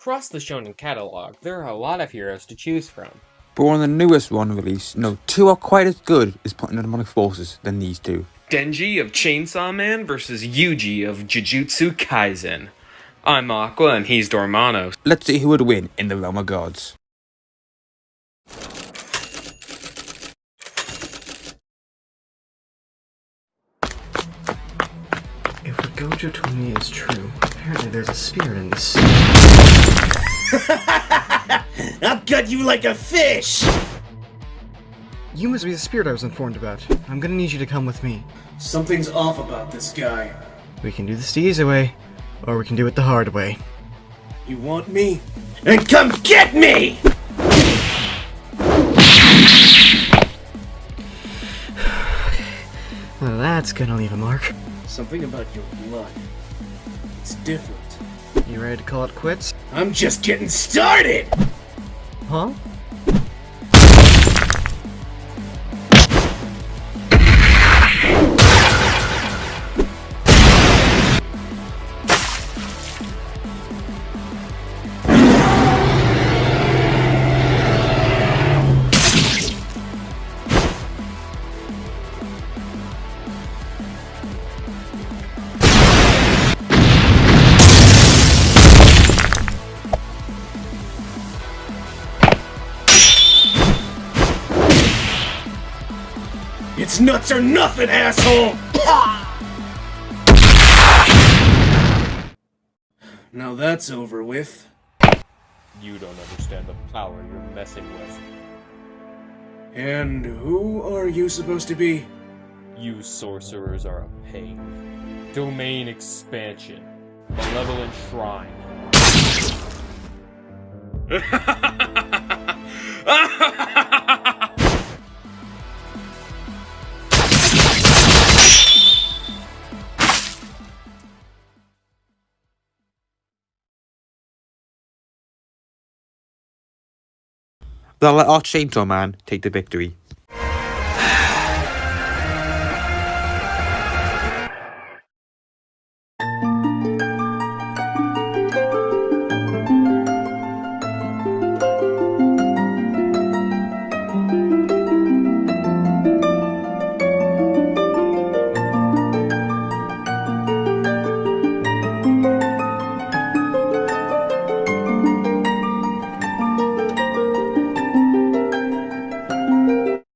Across the shonen catalog, there are a lot of heroes to choose from. But one of the newest one released, no, two are quite as good as putting demonic forces than these two. Denji of Chainsaw Man versus Yuji of Jujutsu Kaisen. I'm Aqua and he's Dormano. Let's see who would win in the realm of gods. If what Gojo told me is true, apparently there's a spirit in this. I'll gut you like a fish! You must be the spirit I was informed about. I'm gonna need you to come with me. Something's off about this guy. We can do this the easy way, or we can do it the hard way. You want me? And come get me! Well, that's gonna leave a mark. Something about your blood. It's different. You ready to call it quits? I'm just getting started! Huh? It's nuts or nothing, asshole! Now that's over with. You don't understand the power you're messing with. And who are you supposed to be? You sorcerers are a pain. Domain expansion. Malevolent shrine. They'll let our Chainsaw Man take the victory.